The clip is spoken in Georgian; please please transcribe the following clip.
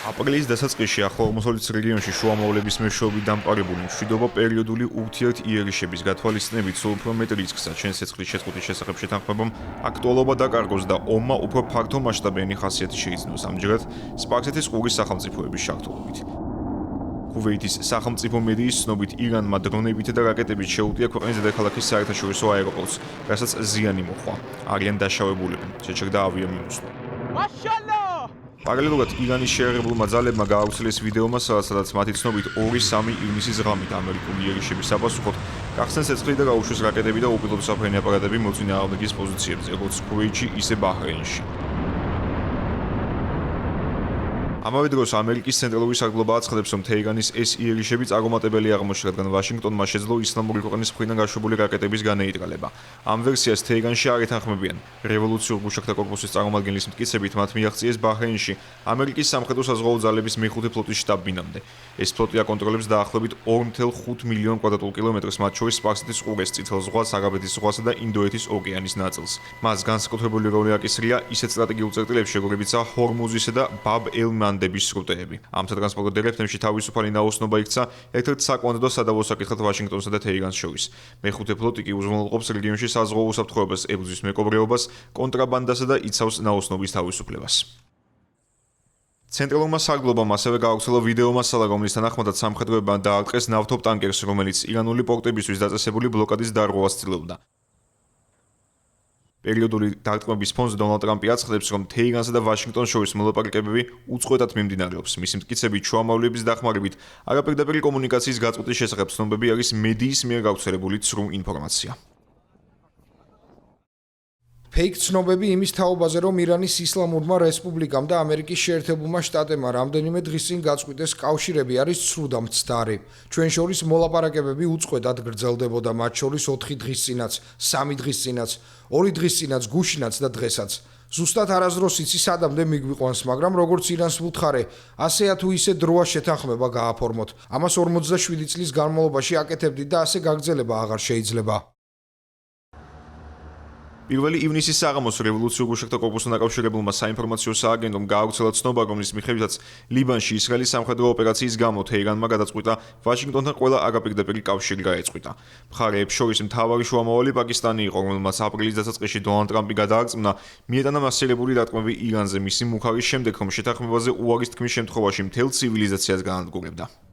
აპრილის დასაწყისში ახლო აღმოსავლეთის რეგიონში შუამავლების მეშვეობით დამყარებული მშვიდობა პერიოდული ურთიერთიერიშების გათვალისწინებით სულ უფრო მეტ რისკსა ჩვენს ცეცხლის შეწყვეტის შესახებ შეთანხმებამ აქტუალობა დაკარგოს და ომმა უფრო ფართო მასშტაბიანი ხასიათი შეიძინოს ამჯერად სპარსეთის ყურის სახელმწიფოების შაქრობებით. კუვეითის სახელმწიფო მედიის ცნობით ირანმა დრონებით და რაკეტებით შეუტია ქვეყნის დედაქალაქის საერთაშორისო აეროპორტს, რასაც ზიანი მოჰყვა. არიან დაშავებულები, შეჩერდა ავიამიმოსვლა. პარალელურად ირანის შეიარაღებულმა ძალებმა გაავრცელეს ვიდეო, სადაც მათი ცნობით 2-3 ივნისის ღამით ამერიკული იერიშების საპასუხოდ გახსნეს ცეცხლი და გაუშვეს რაკეტები და უპილოტოსაფრენი აპარატები მოწინააღმდეგის პოზიციებზე, როგორც კუვეითში, ისე ბაჰრეინში. ამავე დროს ამერიკის ცენტრალური სარდლობა აცხადებს, რომ თეირანის ეს იერიშები წარუმატებელი აღმოჩნდა, რადგან ვაშინგტონმა შეძლო ისლამური ქვეყნის მხრიდან გაშვებული რაკეტების განეიტრალება. ამ ვერსიას თეირანში არ ეთანხმებიან. რევოლუციურ გუშაკთა კორპუსის წარმომადგენლის მტკიცებით, მათ მიაღწიეს ბაჰრეინში ამერიკის სამხედრო საზღვაო ძალების მეხუთე ფლოტის შტაბ-ბინამდე. ეს ფლოტი აკონტროლებს დაახლოებით 2.5 მილიონ კვადრატულ კილომეტრს, მათ შორის სპარსეთის ყურეს, წითელ ზღვას, არაბეთის ზღვასა და ინდოეთის ოკეანის ნაწილს. მას განსაკუთრებული როლი აკისრია ისეთ სტრატეგიულ წერტილებში, როგორებიცაა ჰორმუზისა და ბაბ-ელ-მანდების სრუტეები. ამ სატრანსპორტო დერეფნებში თავისუფალი ნაოსნობა იქცა ერთ-ერთ საკვანძო სადავო საკითხად ვაშინგტონსა და თეირანს შორის. მეხუთე ფლოტი კი უზრუნველყოფს რეგიონში საზღვაო უსაფრთხოებას, ებრძვის მეკობრეობას, კონტრაბანდასა და იცავს ნაოსნობის თავისუფლებას. ცენტრალურმა სარდლობამ ასევე გაავრცელა ვიდეო მასალა, რომლის თანახმადაც სამხედროებმა დაარტყეს ნავთობ ტანკერს, რომელიც ირანული პორტებისთვის დაწესებული ბლოკადის დარღვევას ცდილობდა. პერიოდული დარტყმების ფონზე დონალდ ტრამპი აცხადებს, რომ თეირანსა და ვაშინგტონს შორის მოლაპარაკებები უწყვეტად მიმდინარეობს. მისი მტკიცებით, შუამავლების დახმარებით არაპირდაპირი კომუნიკაციის გაწყვეტის შესახებ ცნობები არის მედიის მიერ გავრცელებული ცრუ ინფორმაცია. ფეიქ ცნობები იმის თაობაზე, რომ ირანის ისლამურმა რესპუბლიკამ და ამერიკის შეერთებულმა შტატებმა რამდენიმე დღის წინ გაწყვიტეს კავშირები არის ცრუ და მცდარი. ჩვენ შორის მოლაპარაკებები უწყვეტად გრძელდებოდა, მათ შორის 4 დღის წინაც, 3 დღის წინაც, 2 დღის წინაც, გუშინაც და დღესაც. ზუსტად არასდროს იცი სადამდე მიგვიყვანს, მაგრამ როგორც ირანს ვუთხარე, ასეა თუ ისე დროა შეთანხმება გააფორმოთ. ამას 47 წლის განმავლობაში აკეთებდით და ასე გაგრძელება აღარ შეიძლება. პირველი ივნისის საღამოს რევოლუციურ გუშაკთა კორპუსთან დაკავშირებულმა საინფორმაციო სააგენტომ გაავრცელა ცნობა, რომლის მიხედვითაც ლიბანში ისრაელის სამხედრო ოპერაციის გამო თეირანმა გადაწყვიტა ვაშინგტონთან ყველა არაპირდაპირი კავშირი გაეწყვიტა. მხარეებს შორის მთავარი შუამავალი პაკისტანი იყო, რომელმაც აპრილის დასაწყისში დონალდ ტრამპი გადაარწმუნა, მიეტანა მასირებული დარტყმები ირანზე მისი მუხარის შემდეგ, რომ შეთანხმებაზე უარის თქმის შემთხვევაში მთელ ცივილიზაციას გაანადგურებდა.